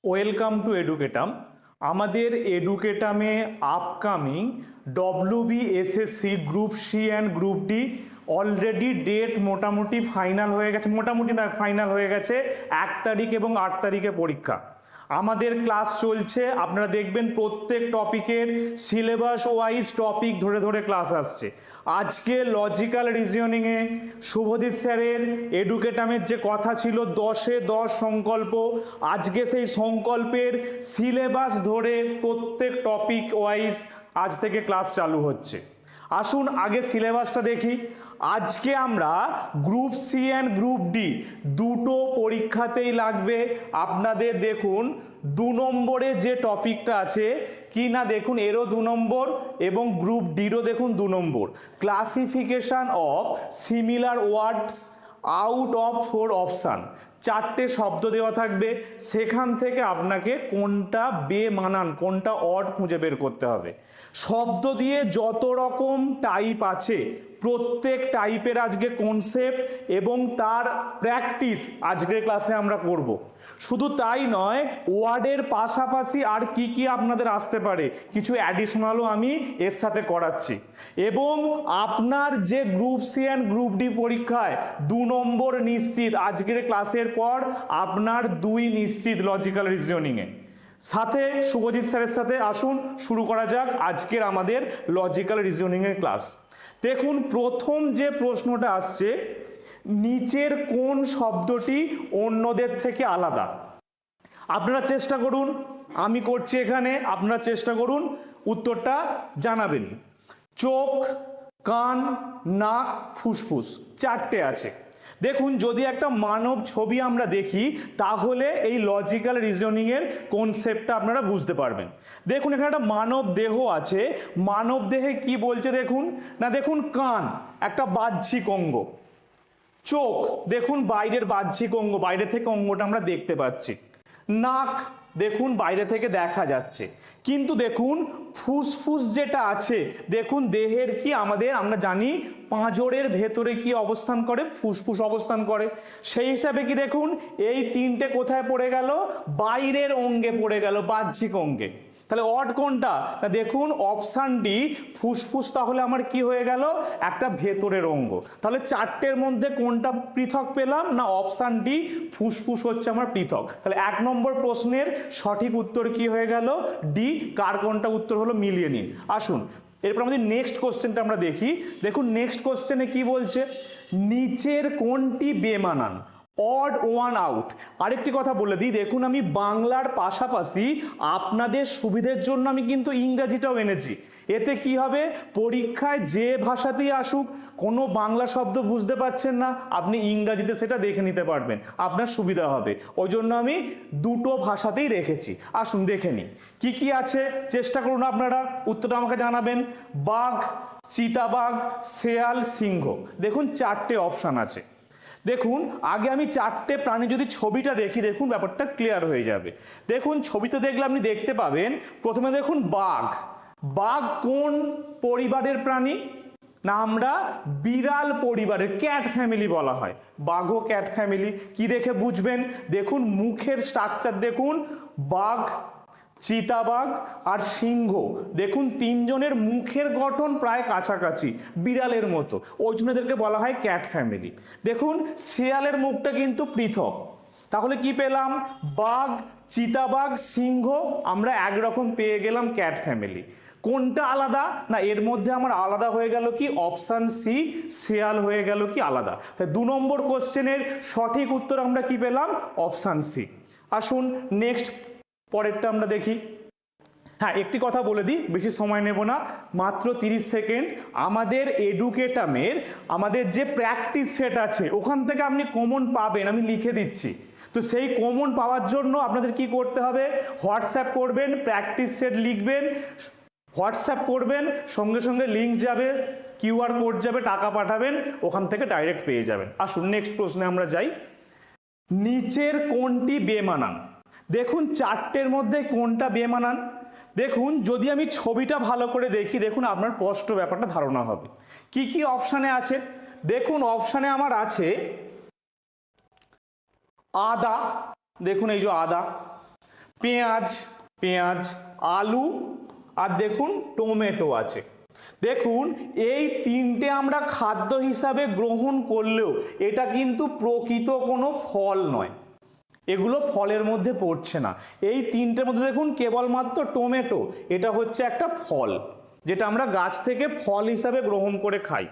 Welcome to Educatum. আমাদের এডুকেটামে upcoming WBSSC group C and group D already date মোটামুটি final হয়ে গেছে, মোটামুটি না ফাইনাল হয়ে গেছে। 1 তারিখ এবং 8 তারিখে পরীক্ষা। আমাদের ক্লাস চলছে, আপনারা দেখবেন প্রত্যেক টপিকের সিলেবাস ওয়াইজ টপিক ধরে ধরে ক্লাস আসছে। আজকে লজিক্যাল রিজনিংয়ে শুভজিৎ স্যারের এডুকেটামের যে কথা ছিল 10-এ 10 সংকল্প, আজকে সেই সংকল্পের সিলেবাস ধরে প্রত্যেক টপিক ওয়াইজ আজ থেকে ক্লাস চালু হচ্ছে। আসুন আগে সিলেবাসটা দেখি। আজকে আমরা group C and group D দুটো পরীক্ষাতেই লাগবে। আপনাদের দেখুন 2 নম্বরে যে টপিকটা আছে কি না, দেখুন এরও 2 নম্বর এবং গ্রুপ ডিরও দেখুন 2 নম্বর। Classification of similar words out of 4 option, 4টে শব্দ দেওয়া থাকবে, সেখান থেকে আপনাকে কোনটা বেমানান কোনটা অড খুঁজে বের করতে হবে। শব্দ দিয়ে যত রকম টাইপ আছে প্রত্যেক টাইপের আজকে কনসেপ্ট এবং তার প্র্যাকটিস আজকের ক্লাসে আমরা করব। শুধু তাই নয়, ওয়ার্ডের পাশাপাশি আর কি কি আপনাদের আসতে পারে কিছু অ্যাডিশনালও আমি এর সাথে করাচ্ছি। এবং আপনার যে group C and group D পরীক্ষায় 2 নম্বর নিশ্চিত, আজকের ক্লাসের পর আপনার 2 নিশ্চিত লজিক্যাল রিজনিংয়ে। সাথে শুভজিৎ স্যারের সাথে আসুন শুরু করা যাক আজকের আমাদের লজিক্যাল রিজনিংয়ের ক্লাস। দেখুন প্রথম যে প্রশ্নটা আসছে, নিচের কোন শব্দটি অন্যদের থেকে আলাদা? আপনারা চেষ্টা করুন, আমি করছি এখানে, আপনারা চেষ্টা করুন উত্তরটা জানাবেন। চোখ, কান, নাক, ফুসফুস 4টে আছে। দেখুন যদি একটা মানব ছবি আমরা দেখি তাহলে এই লজিক্যাল রিজনিংয়ের কনসেপ্টটা আপনারা বুঝতে পারবেন। দেখুন এখানে একটা মানব দেহ আছে, মানব দেহে কি বলছে দেখুন না, দেখুন কান একটা বাহ্যিক অঙ্গ, চোখ দেখুন বাইরের বাহ্যিক অঙ্গ, বাইরে থেকে অঙ্গটা আমরা দেখতে পাচ্ছি, নাক দেখুন বাইরে থেকে দেখা যাচ্ছে, কিন্তু দেখুন ফুসফুস যেটা আছে দেখুন দেহের কি আমরা জানি পাঁজরের ভেতরে কি অবস্থান করে, ফুসফুস অবস্থান করে। সেই হিসাবে কি দেখুন এই 3টে কোথায় পড়ে গেল, বাইরের অঙ্গে পড়ে গেল, বাহ্যিক অঙ্গে। তাহলে অড কোনটা না, দেখুন অপশান ডি ফুসফুস তাহলে আমার কি হয়ে গেল, একটা ভেতরের অঙ্গ। তাহলে 4টের মধ্যে কোনটা পৃথক পেলাম না, অপশান ডি ফুসফুস হচ্ছে আমার পৃথক। তাহলে 1 নম্বর প্রশ্নের সঠিক উত্তর কি হয়ে গেল, ডি। কার কোনটা উত্তর হলো মিলিয়ে নিন। আসুন এরপর আমাদের নেক্সট কোশ্চেনটা আমরা দেখি। দেখুন নেক্সট কোশ্চেনে কি বলছে, নিচের কোনটি বেমানান? Odd one out. আরেকটি কথা বলে দিই, দেখুন আমি বাংলার পাশাপাশি আপনাদের সুবিধের জন্য আমি কিন্তু ইংরাজিটাও এনেছি। এতে কি হবে, পরীক্ষায় যে ভাষাতেই আসুক কোনো বাংলা শব্দ বুঝতে পারছেন না, আপনি ইংরাজিতে সেটা দেখে নিতে পারবেন, আপনার সুবিধা হবে। ওই জন্য আমি দুটো ভাষাতেই রেখেছি। আসুন দেখে নিই কি কি আছে, চেষ্টা করুন আপনারা উত্তরটা আমাকে জানাবেন। বাঘ, চিতাবাঘ, শেয়াল, সিংহ, দেখুন 4টে অপশান আছে। দেখুন আগে আমি 4টে প্রাণী যদি ছবিটা দেখি, দেখুন ব্যাপারটা ক্লিয়ার হয়ে যাবে। দেখুন ছবিতে দেখলে আপনি দেখতে পাবেন, প্রথমে দেখুন বাঘ। বাঘ কোন পরিবারের প্রাণী না, আমরা বিড়াল পরিবারের, ক্যাট ফ্যামিলি বলা হয়, বাঘও ক্যাট ফ্যামিলি। কি দেখে বুঝবেন, দেখুন মুখের স্ট্রাকচার দেখুন, বাঘ, চিতাবাঘ আর সিংহ দেখুন 3জনের মুখের গঠন প্রায় কাছাকাছি, বিড়ালের মতো, ওই জন্য এদেরকে বলা হয় ক্যাট ফ্যামিলি। দেখুন শেয়ালের মুখটা কিন্তু পৃথক। তাহলে কি পেলাম, বাঘ, চিতাবাঘ, সিংহ আমরা একরকম পেয়ে গেলাম ক্যাট ফ্যামিলি। কোনটা আলাদা না, এর মধ্যে আমার আলাদা হয়ে গেল কি, অপশান সি শেয়াল হয়ে গেল কি আলাদা। তাই 2 নম্বর কোশ্চেনের সঠিক উত্তর আমরা কি পেলাম, অপশান সি। আসুন নেক্সট পরেরটা আমরা দেখি। হ্যাঁ একটি কথা বলে দিই, বেশি সময় নেব না, মাত্র 30 সেকেন্ড। আমাদের এডুকেটামের আমাদের যে প্র্যাকটিস সেট আছে ওখান থেকে আপনি কমন পাবেন, আমি লিখে দিচ্ছি। তো সেই কমন পাওয়ার জন্য আপনাদের কি করতে হবে, হোয়াটসঅ্যাপ করবেন, প্র্যাকটিস সেট লিখবেন, হোয়াটসঅ্যাপ করবেন, সঙ্গে সঙ্গে লিঙ্ক যাবে, কিউআর কোড যাবে, টাকা পাঠাবেন, ওখান থেকে ডাইরেক্ট পেয়ে যাবেন। আসুন নেক্সট প্রশ্নে আমরা যাই। নিচের কোনটি বেমানান? দেখুন 4টের মধ্যে কোনটা বেমানান? দেখুন যদি আমি ছবিটা ভালো করে দেখি, দেখুন আপনার স্পষ্ট ব্যাপারটা ধারণা হবে। কি কি অপশানে আছে, দেখুন অপশানে আমার আছে আদা, দেখুন এই যে আদা, পেঁয়াজ পেঁয়াজ, আলু আর দেখুন টমেটো আছে। দেখুন এই তিনটে আমরা খাদ্য হিসাবে গ্রহণ করলেও এটা কিন্তু প্রকৃত কোনো ফল নয়, এগুলো ফলের মধ্যে পড়ছে না। এই তিনটের মধ্যে দেখুন কেবলমাত্র টমেটো এটা হচ্ছে একটা ফল, যেটা আমরা গাছ থেকে ফল হিসাবে গ্রহণ করে খাই।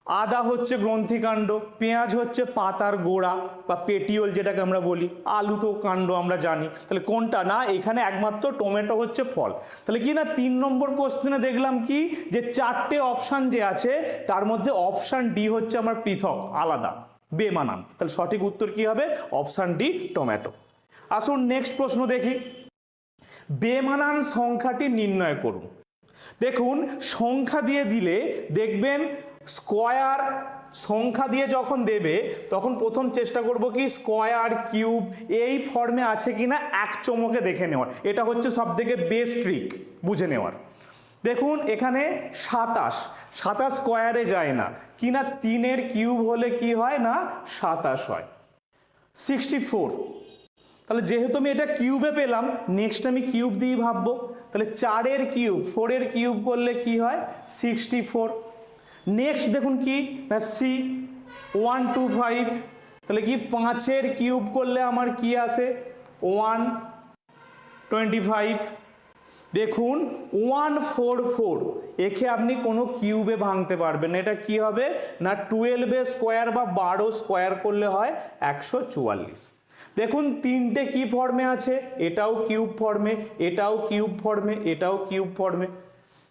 আদা হচ্ছে গ্রন্থিকাণ্ড, পেঁয়াজ হচ্ছে পাতার গোড়া বা পেটিওল যেটাকে আমরা বলি, আলু তো কাণ্ড আমরা জানি। তাহলে কোনটা না, এখানে একমাত্র টমেটো হচ্ছে ফল। তাহলে কি না 3 নম্বর কোশ্চেনে দেখলাম কি যে 4টে অপশান যে আছে তার মধ্যে অপশান ডি হচ্ছে আমার পৃথক, আলাদা, বেমানান। তাহলে সঠিক উত্তর কি হবে? Option D, tomato. আসুন নেক্সট প্রশ্ন দেখি। বেমানান সংখ্যাটি নির্ণয় করুন। দেখুন সংখ্যা দিয়ে দিলে দেখবেন স্কোয়ার সংখ্যা দিয়ে যখন দেবে তখন প্রথম চেষ্টা করব কি স্কোয়ার কিউব এই ফর্মে আছে কিনা এক চমকে দেখে নেওয়ার, এটা হচ্ছে সবথেকে বেস্ট ট্রিক বুঝে নেওয়ার। দেখুন এখানে 27 স্কোয়ারে যায় না, কিনা 3-এর কিউব হলে কি হয় না 27 হয়। 64, তাহলে যেহেতু আমি এটা কিউবে পেলাম নেক্সট আমি কিউব দিয়ে ভাববো, তাহলে 4-এর কিউব 4-এর কিউব করলে কি হয় 64। নেক্সট দেখুন কি না সি 125, তাহলে কি 5-এর কিউব করলে আমার কি আসে 125। দেখুন 144 একে আপনি কোনো কিউবে ভাঙতে পারবেন না, এটা কি হবে না 12 স্কোয়ার বা 12 স্কোয়ার করলে হয় 144। দেখুন তিনটে কি ফর্মে আছে, এটাও কিউব ফর্মে, এটাও কিউব ফর্মে, এটাও কিউব ফর্মে।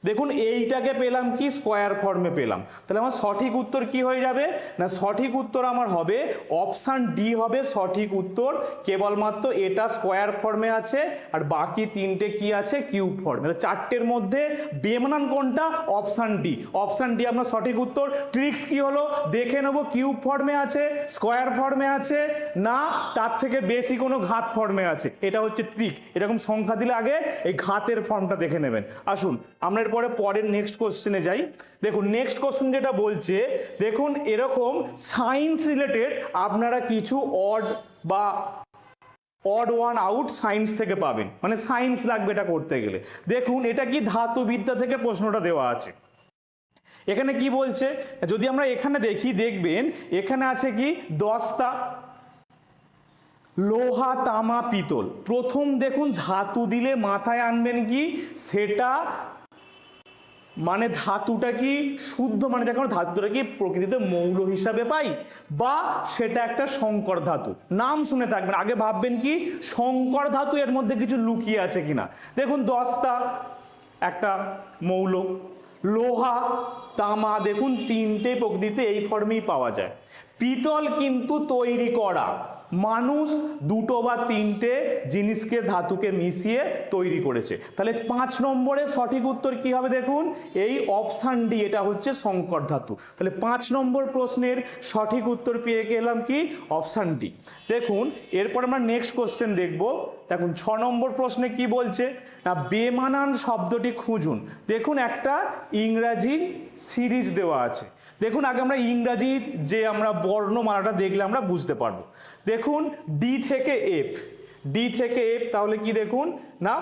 দেখুন এইটাকে পেলাম কি স্কোয়ার ফর্মে পেলাম। তাহলে আমার সঠিক উত্তর কি হয়ে যাবে না সঠিক উত্তর আমার হবে অপশান ডি হবে সঠিক উত্তর। কেবলমাত্র এটা স্কোয়ার ফর্মে আছে আর বাকি তিনটে কি আছে কিউব ফর্মে। 4টের মধ্যে বেমানান কোনটা? Option D. অপশান ডি আপনার সঠিক উত্তর। ট্রিক্স কি হলো দেখে নেবো, কিউব ফর্মে আছে, স্কোয়ার ফর্মে আছে, না তার থেকে বেশি কোনো ঘাত ফর্মে আছে, এটা হচ্ছে ট্রিক। এরকম সংখ্যা দিলে আগে এই ঘাতের ফর্মটা দেখে নেবেন। আসুন আমরা পরের নেক্সট কোশ্চেনে যাই। দেখুন নেক্সট কোশ্চেন যেটা বলছে, দেখুন এরকম সায়েন্স রিলেটেড আপনারা কিছু অড বা অড ওয়ান আউট সায়েন্স থেকে পাবেন, মানে সায়েন্স লাগবে এটা করতে গেলে। দেখুন এটা কি ধাতুবিদ্যা থেকে প্রশ্নটা দেওয়া আছে। এখানে কি বলছে, যদি আমরা এখানে দেখি দেখবেন এখানে আছে কি দস্তা, লোহা, তামা, পিতল। প্রথম দেখুন ধাতু দিলে মাথায় আনবেন কি সেটা মানে ধাতুটা কি শুদ্ধ, মানে দেখুন ধাতুটা কি প্রকৃতিতে মৌল হিসাবে পাই বা সেটা একটা সংকর ধাতু। নাম শুনে থাকবেন, আগে ভাববেন কি সংকর ধাতু এর মধ্যে কিছু লুকিয়ে আছে কিনা। দেখুন দস্তা একটা মৌল, লোহা, তামা দেখুন তিনটে প্রকৃতিতে এই ফর্মেই পাওয়া যায়। পিতল কিন্তু তৈরি করা, মানুষ 2 বা 3টে জিনিসকে ধাতুকে মিশিয়ে তৈরি করেছে। তাহলে 5 নম্বরে সঠিক উত্তর কি হবে দেখুন এই অপশান ডি, এটা হচ্ছে সংকর ধাতু। তাহলে 5 নম্বর প্রশ্নের সঠিক উত্তর পেয়ে গেলাম কি অপশান ডি। দেখুন এরপর আমরা নেক্সট কোশ্চেন দেখব। দেখুন 6 নম্বর প্রশ্নে কি বলছে না বেমানান শব্দটি খুঁজুন। দেখুন একটা ইংরাজি সিরিজ দেওয়া আছে। দেখুন আগে আমরা ইংরাজির যে আমরা বর্ণমালাটা দেখলে আমরা বুঝতে পারবো। দেখুন ডি থেকে এফ, ডি থেকে এফ, তাহলে কি দেখুন না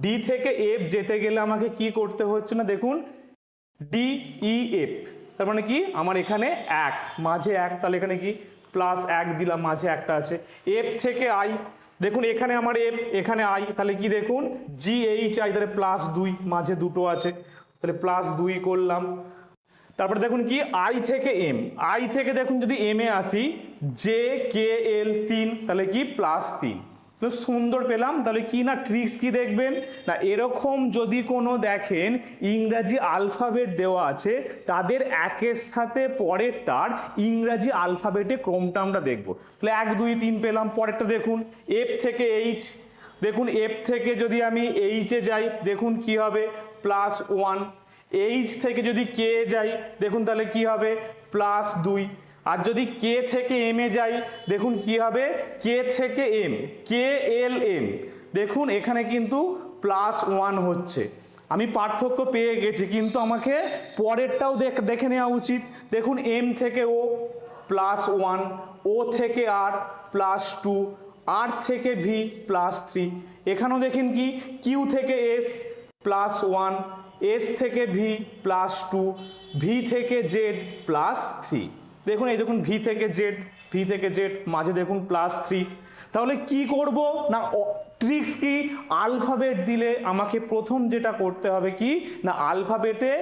ডি থেকে এফ যেতে গেলে আমাকে কি করতে হচ্ছে না দেখুন ডি ই এফ, তার মানে কি আমার এখানে 1 মাঝে 1, তাহলে এখানে কি +1 দিলাম, মাঝে একটা আছে। এফ থেকে আই, দেখুন এখানে আমার এফ এখানে আই, তাহলে কি দেখুন জি এইচ আই, তাহলে +2 মাঝে 2 আছে, তাহলে +2 করলাম। তারপরে দেখুন কি আই থেকে এম, আই থেকে দেখুন যদি এম এ আসি জে কে এল 3, তাহলে কি +3। তো সুন্দর পেলাম। তাহলে কি না ট্রিক্স কি দেখবেন না এরকম যদি কোনো দেখেন ইংরাজি আলফাবেট দেওয়া আছে তাদের একের সাথে পরেরটার ইংরাজি আলফাবেটে ক্রমটা আমরা দেখব। তাহলে 1 2 3 পেলাম। পরেরটা দেখুন এফ থেকে এইচ, দেখুন এফ থেকে যদি আমি এইচে যাই দেখুন কি হবে +1। এইচ থেকে যদি কে যাই দেখুন তাহলে কি হবে +2। আর যদি কে থেকে এম এ যাই দেখুন কি হবে কে থেকে এম, কে এল এম, দেখুন এখানে কিন্তু +1 হচ্ছে। আমি পার্থক্য পেয়ে গেছি কিন্তু আমাকে পরেরটাও দেখে নেওয়া উচিত। দেখুন এম থেকে ও +1, ও থেকে আর +2, আর থেকে ভি প্লাস 3, এখানেও দেখেন কি কিউ থেকে এস প্লাস 1, এস থেকে ভি প্লাস 2, ভি থেকে জেড প্লাস 3। দেখুন এই দেখুন ভি থেকে জেড মাঝে দেখুন প্লাস 3। তাহলে কি করব না, ট্রিক্স কি, আলফাবেট দিলে আমাকে প্রথম যেটা করতে হবে কি না, আলফাবেটে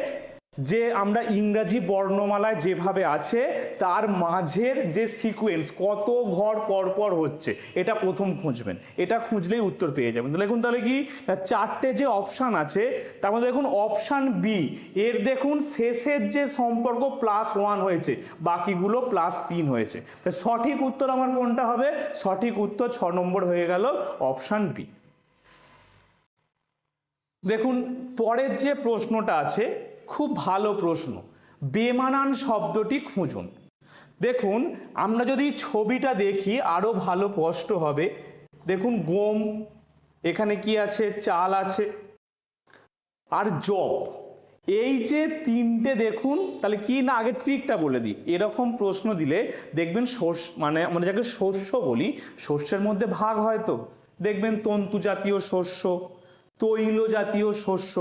যে আমরা ইংরাজি বর্ণমালায় যেভাবে আছে তার মাঝের যে সিকোয়েন্স কত ঘর পরপর হচ্ছে এটা প্রথম খুঁজবেন, এটা খুঁজলেই উত্তর পেয়ে যাবেন। দেখুন তাহলে কি চারটে যে অপশান আছে তার মধ্যে দেখুন অপশান বি এর দেখুন শেষের যে সম্পর্ক +1 হয়েছে, বাকিগুলো +3 হয়েছে। তাই সঠিক উত্তর আমার কোনটা হবে, সঠিক উত্তর 6 নম্বর হয়ে গেল অপশান বি। দেখুন পরের যে প্রশ্নটা আছে খুব ভালো প্রশ্ন, বেমানান শব্দটি খুঁজুন। দেখুন আমরা যদি ছবিটা দেখি আরো ভালো স্পষ্ট হবে। দেখুন গম, এখানে কি আছে, চাল আছে, আর জব, এই যে তিনটে দেখুন। তাহলে কি না, আগে ট্রিকটা বলে দিই। এরকম প্রশ্ন দিলে দেখবেন মানে আমরা যাকে শস্য বলি, শস্যের মধ্যে ভাগ হয় তো, দেখবেন তন্তু জাতীয় শস্য, তৈল জাতীয় শস্য,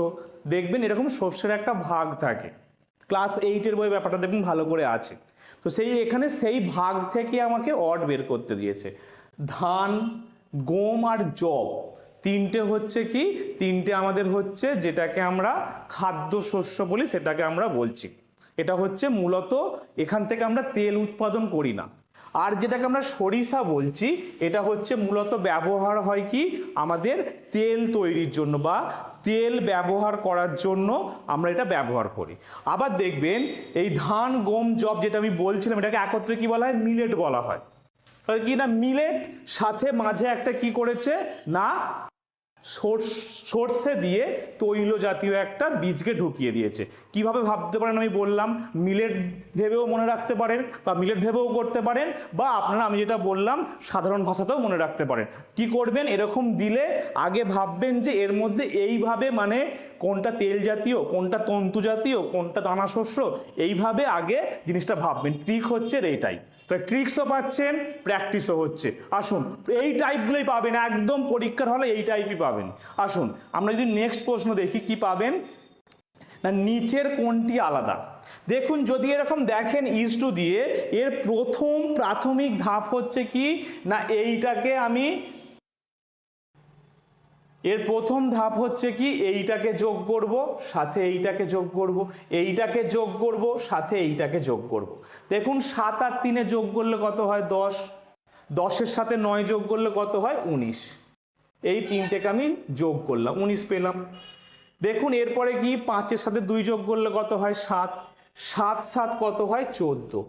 দেখবেন এরকম শস্যের একটা ভাগ থাকে। ক্লাস 8-এর বই ব্যাপারটা দেখুন ভালো করে আছে। তো এখানে সেই ভাগ থেকে আমাকে অড বের করতে দিয়েছে। ধান, গম আর জব তিনটে হচ্ছে কি, তিনটে আমাদের হচ্ছে যেটাকে আমরা খাদ্য শস্য বলি, সেটাকে আমরা বলছি। এটা হচ্ছে মূলত এখান থেকে আমরা তেল উৎপাদন করি না। আর যেটাকে আমরা সরিষা বলছি এটা হচ্ছে মূলত ব্যবহার হয় কি আমাদের তেল তৈরির জন্য বা তেল ব্যবহার করার জন্য আমরা এটা ব্যবহার করি। আবার দেখবেন এই ধান, গম, জব যেটা আমি বলছিলাম এটাকে একত্রে কি বলা হয়, মিলেট বলা হয়। তাহলে কি না, মিলেট সাথে মাঝে একটা কি করেছে না, সর্ষে দিয়ে তৈল জাতীয় একটা বীজকে ঢুকিয়ে দিয়েছে। কিভাবে ভাবতে পারেন আমি বললাম, মিলেট ভেবেও মনে রাখতে পারেন বা মিলেট ভেবেও করতে পারেন, বা আপনারা আমি যেটা বললাম সাধারণ ভাষাতেও মনে রাখতে পারেন। কি করবেন, এরকম দিলে আগে ভাববেন যে এর মধ্যে এইভাবে মানে কোনটা তেল জাতীয়, কোনটা তন্তু জাতীয়, কোনটা দানা শস্য, এইভাবে আগে জিনিসটা ভাববেন। ট্রিক হচ্ছে এইটাই। তো ট্রিক্সও পাচ্ছেন, প্র্যাকটিসও হচ্ছে। আসুন এই টাইপগুলোই পাবেন, একদম পরীক্ষার হলে এই টাইপই পাবেন। আসুন আমরা যদি নেক্সট প্রশ্ন দেখি কি পাবেন না, নিচের কোনটি আলাদা। দেখুন যদি এরকম দেখেন ইজ টু দিয়ে, এর প্রথম প্রাথমিক ধাপ হচ্ছে কি না, এইটাকে আমি এর প্রথম ধাপ হচ্ছে কি এইটাকে যোগ করব, সাথে এইটাকে যোগ করব, এইটাকে যোগ করব, সাথে এইটাকে যোগ করব। দেখুন 7 আর 3 যোগ করলে কত হয় 10, 10-এর সাথে 9 যোগ করলে কত হয় 19। এই তিনটেকে আমি যোগ করলাম, 19 পেলাম। দেখুন এরপরে কি 5-এর সাথে 2 যোগ করলে কত হয় 7, 7 7 কত হয় 14।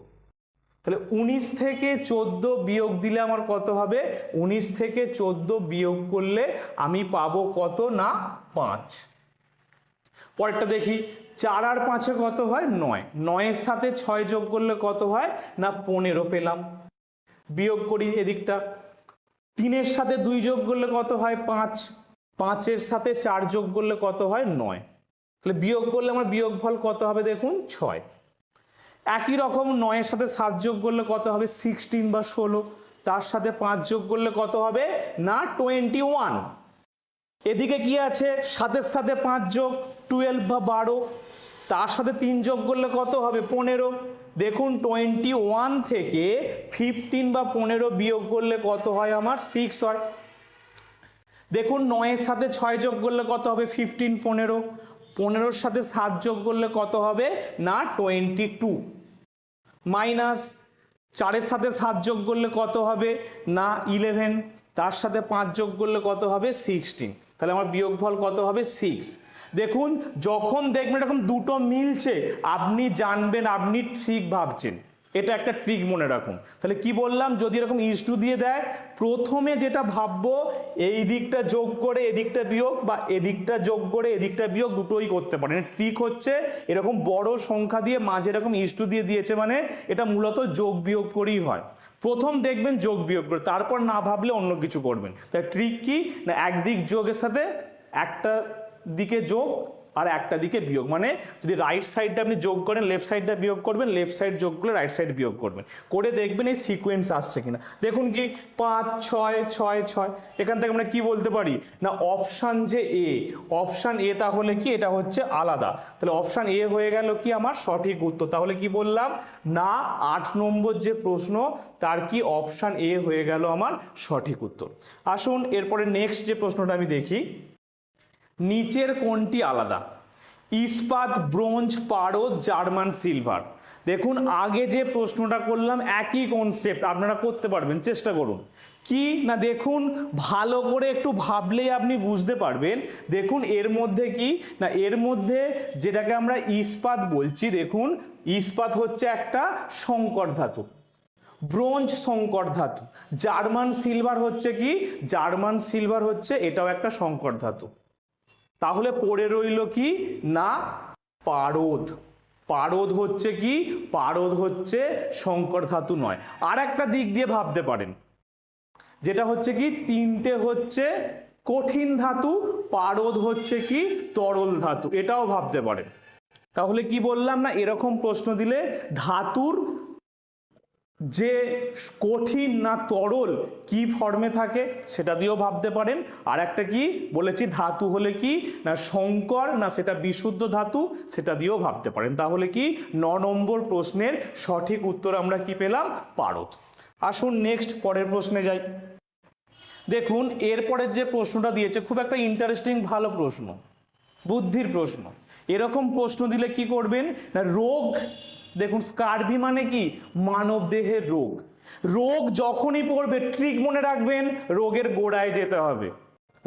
তাহলে 19 থেকে 14 বিয়োগ দিলে আমার কত হবে, 19 থেকে 14 বিয়োগ করলে আমি পাবো কত না 5। পরেরটা দেখি 4 আর 5-এ কত হয় 9, 9-এর সাথে 6 যোগ করলে কত হয় না 15 পেলাম। বিয়োগ করি এদিকটা, 3-এর সাথে 2 যোগ করলে কত হয় 5, 5-এর সাথে 4 যোগ করলে কত হয় 9। তাহলে বিয়োগ করলে আমার বিয়োগফল কত হবে দেখুন 6। একই রকম 9-এর সাথে 7 যোগ করলে কত হবে 16 বা 16, তার সাথে 5 যোগ করলে কত হবে না 21। এদিকে কি আছে 7-এর সাথে 5 যোগ 12 বা 12, তার সাথে 3 যোগ করলে কত হবে 15। দেখুন 21 থেকে 15 বা 15 বিয়োগ করলে কত হয় আমার 6 হয়। দেখুন 9-এর সাথে 6 যোগ করলে কত হবে 15, 15, 15-এর সাথে 7 যোগ করলে কত হবে না 22, মাইনাস 4-এর সাথে 7 যোগ করলে কত হবে না 11, তার সাথে 5 যোগ করলে কত হবে 16। তাহলে আমার বিয়োগফল কত হবে 6। দেখুন যখন দেখবেন এরকম দুটো মিলছে আপনি জানবেন আপনি ঠিক ভাবছেন, এটা একটা ট্রিক মনে রাখুন। তাহলে কি বললাম, যদি এরকম ইজ টু দিয়ে দেয় প্রথমে যেটা ভাববো এই দিকটা যোগ করে এদিকটা বিয়োগ, বা এদিকটা যোগ করে এদিকটা বিয়োগ, দুটোই করতে পারেন। ট্রিক হচ্ছে এরকম বড় সংখ্যা দিয়ে মাঝে এরকম ইজ টু দিয়ে দিয়েছে মানে এটা মূলত যোগ বিয়োগ করেই হয়। প্রথম দেখবেন যোগ বিয়োগ করে, তারপর না ভাবলে অন্য কিছু করবেন। তাই ট্রিক কি না, একদিক যোগের সাথে একটা দিকে যোগ আর একটা দিকে বিয়োগ, মানে যদি রাইট সাইডটা আপনি যোগ করেন লেফট সাইডটা বিয়োগ করবেন, লেফট সাইড যোগ করলে রাইট সাইড বিয়োগ করবেন, করে দেখবেন এই সিকোয়েন্স আসছে কিনা। দেখুন কি 5 6 6 6, এখান থেকে আমরা কি বলতে পারি না অপশান যে এ, অপশান এ তাহলে কি এটা হচ্ছে আলাদা, তাহলে অপশান এ হয়ে গেল কি আমার সঠিক উত্তর। তাহলে কি বললাম না 8 নম্বর যে প্রশ্ন তার কি অপশান এ হয়ে গেল আমার সঠিক উত্তর। আসুন এরপরে নেক্সট যে প্রশ্নটা আমি দেখি, নিচের কোনটি আলাদা? ইস্পাত, ব্রোঞ্জ, পারদ, জার্মান সিলভার। দেখুন আগে যে প্রশ্নটা করলাম একই কনসেপ্ট, আপনারা করতে পারবেন, চেষ্টা করুন। কি না দেখুন ভালো করে একটু ভাবলেই আপনি বুঝতে পারবেন। দেখুন এর মধ্যে কি না, এর মধ্যে যেটাকে আমরা ইস্পাত বলছি, দেখুন ইস্পাত হচ্ছে একটা সংকর ধাতু, ব্রোঞ্জ সংকর ধাতু, জার্মান সিলভার হচ্ছে কি, জার্মান সিলভার হচ্ছে এটাও একটা সংকর ধাতু। তাহলে পড়ে রইল কি না পারদ, পারদ হচ্ছে কি, পারদ হচ্ছে সংকর ধাতু নয়। আর একটা দিক দিয়ে ভাবতে পারেন, যেটা হচ্ছে কি তিনটে হচ্ছে কঠিন ধাতু, পারদ হচ্ছে কি তরল ধাতু, এটাও ভাবতে পারেন। তাহলে কি বললাম না এরকম প্রশ্ন দিলে ধাতুর যে কঠিন না তরল কি ফর্মে থাকে সেটা দিয়েও ভাবতে পারেন। আর একটা কি বলেছি ধাতু হলে কি না সংকর না সেটা বিশুদ্ধ ধাতু, সেটা দিয়েও ভাবতে পারেন। তাহলে কি 9 নম্বর প্রশ্নের সঠিক উত্তর আমরা কি পেলাম? পারদ। আসুন নেক্সট পরের প্রশ্নে যাই। দেখুন এরপরের যে প্রশ্নটা দিয়েছে খুব একটা ইন্টারেস্টিং ভালো প্রশ্ন, বুদ্ধির প্রশ্ন। এরকম প্রশ্ন দিলে কি করবেন না রোগ, দেখুন স্কারভি মানে কি মানব দেহের রোগ, রোগ যখনই পড়বে ট্রিক মনে রাখবেন রোগের গোড়ায় যেতে হবে।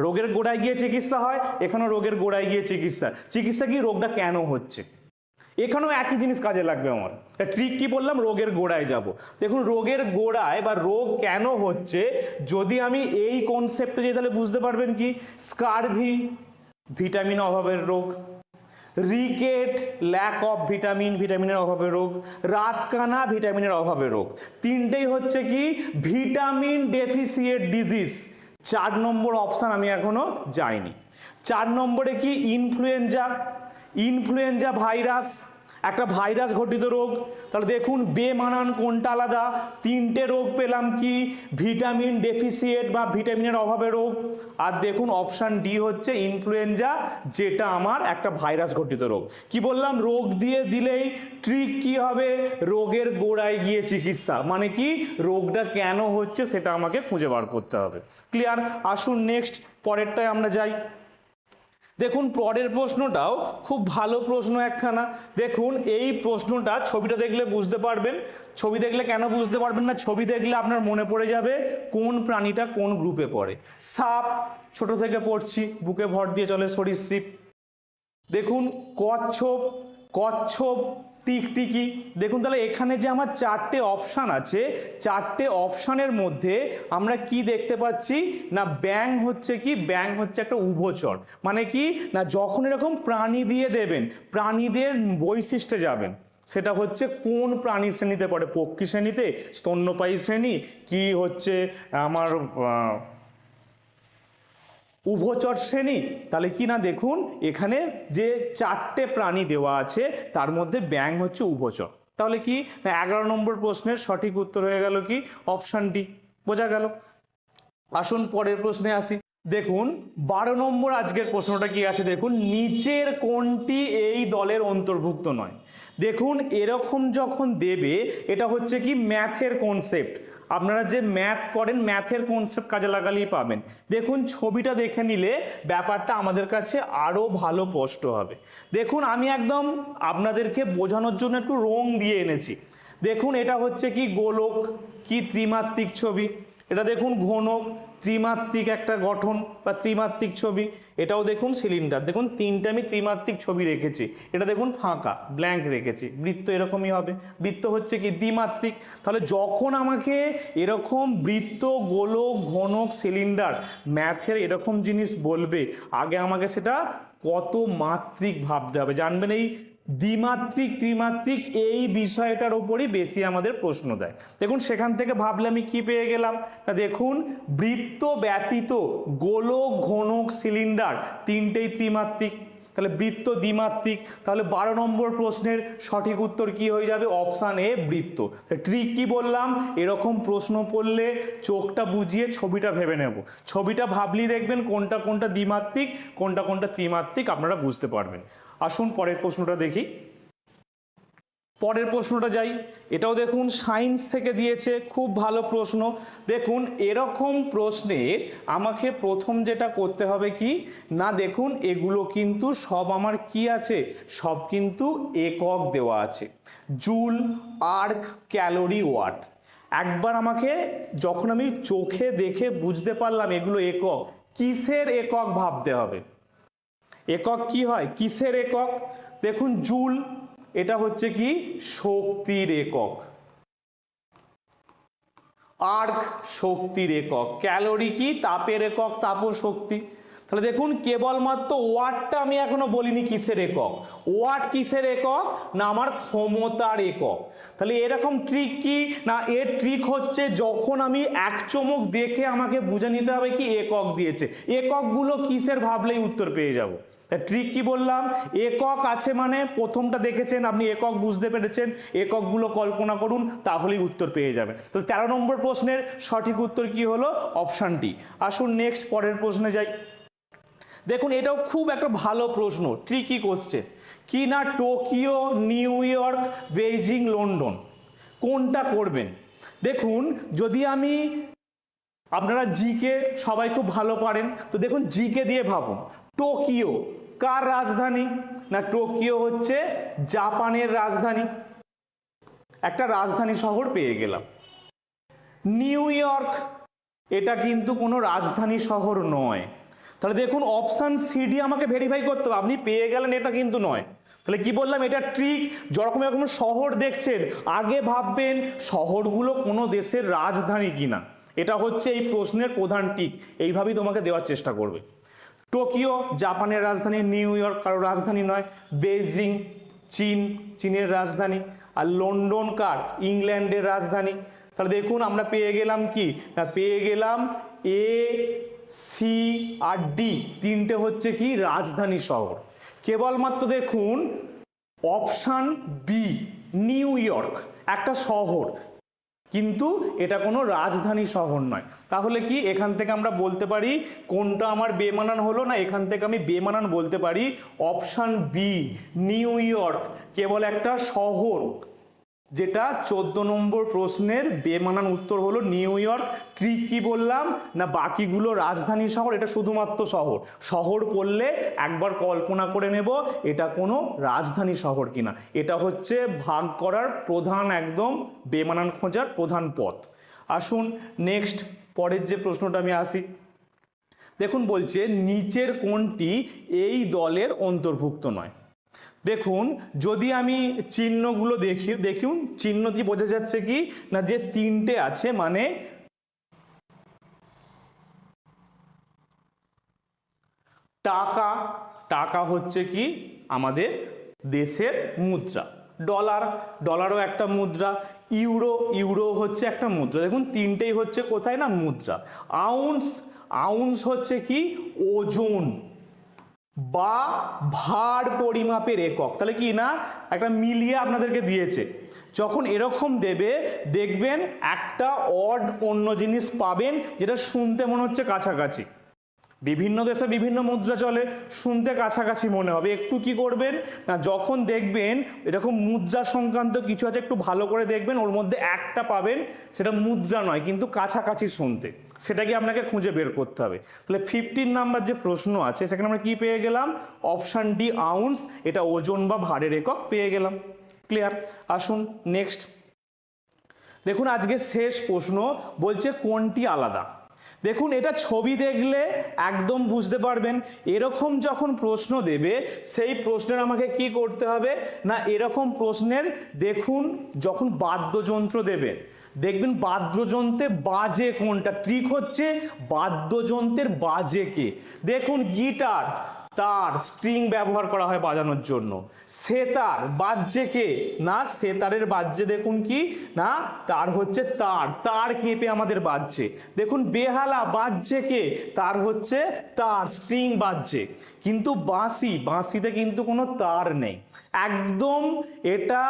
রোগের গোড়ায় গিয়ে চিকিৎসা হয়, এখানেও রোগের গোড়ায় গিয়ে চিকিৎসা, চিকিৎসা কি রোগটা কেন হচ্ছে, এখানেও একই জিনিস কাজে লাগবে আমার। ট্রিক কি বললাম রোগের গোড়ায় যাব। দেখুন রোগের গোড়ায় বা রোগ কেন হচ্ছে যদি আমি এই কনসেপ্টে যাই তাহলে বুঝতে পারবেন কি স্কারভি ভিটামিন অভাবের রোগ, রিকেট ল্যাক অফ ভিটামিন, ভিটামিনের অভাবে রোগ, রাতকানা ভিটামিনের অভাবে রোগ, তিনটেই হচ্ছে কি ভিটামিন ডেফিসিয়েন্ট ডিজিজ। 4 নম্বর অপশান আমি এখনো যাইনি। 4 নম্বরে কি ইনফ্লুয়েঞ্জা, ইনফ্লুয়েঞ্জা ভাইরাস একটা ভাইরাস ঘটিত রোগ। তাহলে দেখুন বেমানান কোনটা আলাদা, তিনটে রোগ পেলাম কি ভিটামিন ডেফিসিয়েন্ট বা ভিটামিনের অভাবে রোগ। আর দেখুন অপশান ডি হচ্ছে ইনফ্লুয়েঞ্জা, যেটা আমার একটা ভাইরাস ঘটিত রোগ। কি বললাম রোগ দিয়ে দিলেই ট্রিক কি হবে রোগের গোড়ায় গিয়ে চিকিৎসা, মানে কি রোগটা কেন হচ্ছে সেটা আমাকে খুঁজে বার করতে হবে। ক্লিয়ার? আসুন নেক্সট পরেরটায় আমরা যাই। দেখুন পরের প্রশ্নটাও খুব ভালো প্রশ্ন একখানা। দেখুন এই প্রশ্নটা ছবিটা দেখলে বুঝতে পারবেন, ছবি দেখলে কেন বুঝতে পারবেন না, ছবি দেখলে আপনার মনে পড়ে যাবে কোন প্রাণীটা কোন গ্রুপে পড়ে। সাপ ছোট থেকে পড়ছি, বুকে ভর দিয়ে চলে সরীসৃপ। দেখুন কচ্ছপ, কচ্ছপ টিকটিকি। দেখুন তাহলে এখানে যে আমার 4টে অপশান আছে, 4টে অপশানের মধ্যে আমরা কি দেখতে পাচ্ছি না ব্যাং হচ্ছে কি, ব্যাং হচ্ছে একটা উভচর, মানে কি না যখন এরকম প্রাণী দিয়ে দেবেন প্রাণীদের বৈশিষ্ট্যে যাবেন, সেটা হচ্ছে কোন প্রাণী শ্রেণীতে পড়ে, পক্ষী শ্রেণীতে, স্তন্যপায়ী শ্রেণী, কি হচ্ছে আমার উভচর শ্রেণী। তাহলে কি না দেখুন এখানে যে 4টে প্রাণী দেওয়া আছে তার মধ্যে ব্যাং হচ্ছে উভচর। তাহলে কি না 11 নম্বর প্রশ্নের সঠিক উত্তর হয়ে গেল কি অপশান ডি। বোঝা গেল? আসুন পরের প্রশ্নে আসি। দেখুন 12 নম্বর আজকের প্রশ্নটা কি আছে, দেখুন নিচের কোনটি এই দলের অন্তর্ভুক্ত নয়। দেখুন এরকম যখন দেবে এটা হচ্ছে কি ম্যাথের কনসেপ্ট, আপনারা যে ম্যাথ করেন ম্যাথের কনসেপ্ট কাজে লাগালেই পাবেন। দেখুন ছবিটা দেখে নিলে ব্যাপারটা আমাদের কাছে আরও ভালো স্পষ্ট হবে। দেখুন আমি একদম আপনাদেরকে বোঝানোর জন্য একটু রং দিয়ে এনেছি। দেখুন এটা হচ্ছে কি গোলক, কি ত্রিমাত্রিক ছবি, এটা দেখুন ঘনক, ত্রিমাত্রিক একটা গঠন বা ত্রিমাত্রিক ছবি। এটাও দেখুন সিলিন্ডার, দেখুন তিনটে আমি ত্রিমাত্রিক ছবি রেখেছি। এটা দেখুন ফাঁকা ব্ল্যাঙ্ক রেখেছি। বৃত্ত এরকমই হবে, বৃত্ত হচ্ছে কি দ্বিমাত্রিক। তাহলে যখন আমাকে এরকম বৃত্ত, গোলক, ঘনক, সিলিন্ডার ম্যাথের এরকম জিনিস বলবে, আগে আমাকে সেটা কত মাত্রিক ভাবতে হবে। জানবেন এই দ্বিমাত্রিক ত্রিমাত্রিক এই বিষয়টার উপরই বেশি আমাদের প্রশ্ন দেয়। দেখুন সেখান থেকে ভাবলে আমি কি পেয়ে গেলাম না দেখুন বৃত্ত ব্যতীত গোলক, ঘনক, সিলিন্ডার তিনটেই ত্রিমাত্রিক। তাহলে বৃত্ত দ্বিমাত্রিক, তাহলে 12 নম্বর প্রশ্নের সঠিক উত্তর কি হয়ে যাবে? অপশান এ বৃত্ত। ট্রিক কি বললাম? এরকম প্রশ্ন পড়লে চোখটা বুজিয়ে ছবিটা ভেবে নেব, ছবিটা ভাবলেই দেখবেন কোনটা কোনটা দ্বিমাত্রিক কোনটা কোনটা ত্রিমাত্রিক আপনারা বুঝতে পারবেন। আসুন পরের প্রশ্নটা দেখি। পরের প্রশ্নটা যাই, এটাও দেখুন সায়েন্স থেকে দিয়েছে, খুব ভালো প্রশ্ন। দেখুন এরকম প্রশ্নের আমাকে প্রথম যেটা করতে হবে কি না, দেখুন এগুলো কিন্তু সব আমার কি আছে, সব কিন্তু একক দেওয়া আছে, জুল, আর্ক, ক্যালোরি, ওয়াট। একবার আমাকে যখন আমি চোখে দেখে বুঝতে পারলাম এগুলো একক, কিসের একক ভাবতে হবে। একক কি হয়, কিসের একক? দেখুন জুল এটা হচ্ছে কি শক্তির একক, আর্ক শক্তির একক, ক্যালোরি কি তাপের একক, তাপ ও শক্তি। তাহলে দেখুন কেবলমাত্র ওয়াটটা আমি এখনো বলিনি কিসের একক। ওয়াট কিসের একক না আমার ক্ষমতার একক। তাহলে এরকম ট্রিক কি না, এর ট্রিক হচ্ছে যখন আমি এক চমক দেখে আমাকে বুঝে নিতে হবে কি একক দিয়েছে, এককগুলো কিসের ভাবলেই উত্তর পেয়ে যাব। তা ট্রিক কি বললাম, একক আছে মানে প্রথমটা দেখেছেন আপনি একক বুঝতে পেরেছেন, এককগুলো কল্পনা করুন তাহলেই উত্তর পেয়ে যাবেন। তো 13 নম্বর প্রশ্নের সঠিক উত্তর কি হলো? Option D. আসুন নেক্সট পরের প্রশ্নে যাই। দেখুন এটাও খুব একটা ভালো প্রশ্ন, ট্রিকি কোশ্চেন কি না, Tokyo, new York, Beijing, London কোনটা করবেন? দেখুন যদি আমি, আপনারা জিকে সবাই খুব ভালো পারেন, তো দেখুন জিকে দিয়ে ভাবুন। টোকিও কার রাজধানী না, টোকিও হচ্ছে জাপানের রাজধানী, একটা রাজধানী শহর পেয়ে গেলাম। নিউ ইয়র্ক এটা কিন্তু কোনো রাজধানী শহর নয়। তাহলে দেখুন অপশান সিডি আমাকে ভেরিফাই করতে হবে, আপনি পেয়ে গেলেন এটা কিন্তু নয়। তাহলে কি বললাম, এটা ট্রিক। যরকম এরকম শহর দেখছেন আগে ভাববেন শহরগুলো কোনো দেশের রাজধানী কিনা, এটা হচ্ছে এই প্রশ্নের প্রধান ট্রিক, এইভাবেই তোমাকে দেওয়ার চেষ্টা করবে। টোকিও জাপানের রাজধানী, নিউ ইয়র্ক কারো রাজধানী নয়, বেইজিং চীনের রাজধানী, আর লন্ডন কার, ইংল্যান্ডের রাজধানী। তাহলে দেখুন আমরা পেয়ে গেলাম কি না, পেয়ে গেলাম এ, সি আর ডি তিনটে হচ্ছে কি রাজধানী শহর। কেবলমাত্র দেখুন অপশান বি নিউ ইয়র্ক একটা শহর, কিন্তু এটা কোনো রাজধানী শহর নয়। তাহলে কি এখান থেকে আমরা বলতে পারি কোনটা আমার বেমানান হলো না, এখান থেকে আমি বেমানান বলতে পারি অপশান বি নিউ ইয়র্ক কেবল একটা শহর, যেটা 14 নম্বর প্রশ্নের বেমানান উত্তর হলো নিউ ইয়র্ক। ট্রিক কি বললাম না, বাকিগুলো রাজধানী শহর, এটা শুধুমাত্র শহর। শহর পড়লে একবার কল্পনা করে নেব এটা কোনো রাজধানী শহর কিনা, এটা হচ্ছে ভাগ করার প্রধান একদম বেমানান খোঁজার প্রধান পথ। আসুন নেক্সট পরের যে প্রশ্নটা আমি আসি। দেখুন বলছে নিচের কোনটি এই দলের অন্তর্ভুক্ত নয়। দেখুন যদি আমি চিহ্নগুলো দেখুন চিহ্ন কি বোঝা যাচ্ছে কি না, যে তিনটে আছে মানে টাকা, টাকা হচ্ছে কি আমাদের দেশের মুদ্রা, ডলারও একটা মুদ্রা, ইউরো হচ্ছে একটা মুদ্রা। দেখুন তিনটেই হচ্ছে কোথায় না মুদ্রা। আউন্স হচ্ছে কি ওজন বা ভার পরিমাপের একক। তাহলে কি না একটা মিলিয়ে আপনাদেরকে দিয়েছে, যখন এরকম দেবে দেখবেন একটা অড অন্য জিনিস পাবেন যেটা শুনতে মনে হচ্ছে কাছাকাছি। বিভিন্ন দেশে বিভিন্ন মুদ্রা চলে, শুনতে কাছাকাছি মনে হবে, একটু কি করবেন না যখন দেখবেন এরকম মুদ্রা সংক্রান্ত কিছু আছে একটু ভালো করে দেখবেন, ওর মধ্যে একটা পাবেন সেটা মুদ্রা নয় কিন্তু কাছাকাছি শুনতে, সেটাকে আপনাকে খুঁজে বের করতে হবে। তাহলে 15 নাম্বার যে প্রশ্ন আছে সেখানে আমরা কি পেয়ে গেলাম, অপশান ডি আউন্স, এটা ওজন বা ভারের একক পেয়ে গেলাম। ক্লিয়ার? আসুন নেক্সট দেখুন আজকে শেষ প্রশ্ন, বলছে কোনটি আলাদা। দেখুন এটা ছবি দেখলে একদম বুঝতে পারবেন, এরকম যখন প্রশ্ন দেবে সেই প্রশ্নের আমাকে কি করতে হবে না, এরকম প্রশ্নের দেখুন যখন বাদ্যযন্ত্র দেবে দেখবেন বাদ্যযন্ত্রে বাজে কোনটা, ট্রিক হচ্ছে বাদ্যযন্ত্রের বাজে কে। দেখুন গিটার তার স্ট্রিং ব্যবহার করা হয় বাজানোর জন্য। সেতার বাজছে কে না, সেতারের বাজছে দেখুন কি না, তার হচ্ছে তার, তার কেঁপে আমাদের বাজছে। দেখুন বেহালা বাজছে কে, তার হচ্ছে তার, স্ট্রিং বাজছে। কিন্তু বাঁশি, বাঁশিতে কিন্তু কোনো তার নেই। একদম এটা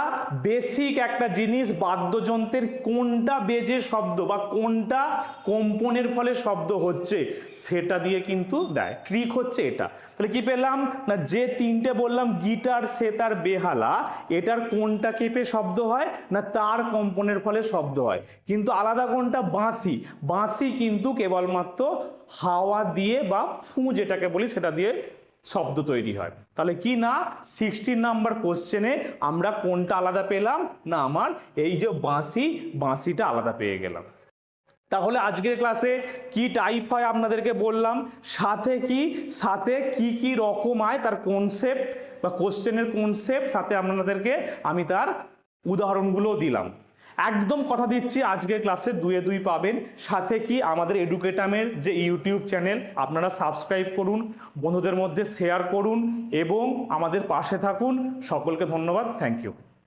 বেসিক একটা জিনিস, বাদ্যযন্ত্রের কোনটা বেজে শব্দ বা কোনটা কম্পনের ফলে শব্দ হচ্ছে সেটা দিয়ে কিন্তু দেয়। ট্রিক হচ্ছে এটা। তাহলে কি পেলাম না, যে তিনটে বললাম গিটার, সেতার, বেহালা, এটার কোনটা কেঁপে শব্দ হয় না তার কম্পনের ফলে শব্দ হয়। কিন্তু আলাদা কোনটা, বাঁশি, বাঁশি কিন্তু কেবলমাত্র হাওয়া দিয়ে বা ফু যেটাকে বলি সেটা দিয়ে শব্দ তৈরি হয়। তাহলে কি না 16 নাম্বার কোশ্চেনে আমরা কোনটা আলাদা পেলাম না, আমার এই যে বাঁশি, বাঁশিটা আলাদা পেয়ে গেলাম। তাহলে আজকের ক্লাসে কি টাইপ হয় আপনাদেরকে বললাম, সাথে কি কি রকম হয় তার কনসেপ্ট বা কোশ্চেনের কনসেপ্ট, সাথে আপনাদেরকে আমি তার উদাহরণগুলোও দিলাম। একদম কথা দিচ্ছি আজকের ক্লাসে 2-এ 2 পাবেন। সাথে কি আমাদের এডুকেটামের যে ইউটিউব চ্যানেল আপনারা সাবস্ক্রাইব করুন, বন্ধুদের মধ্যে শেয়ার করুন এবং আমাদের পাশে থাকুন। সকলকে ধন্যবাদ, থ্যাংক ইউ।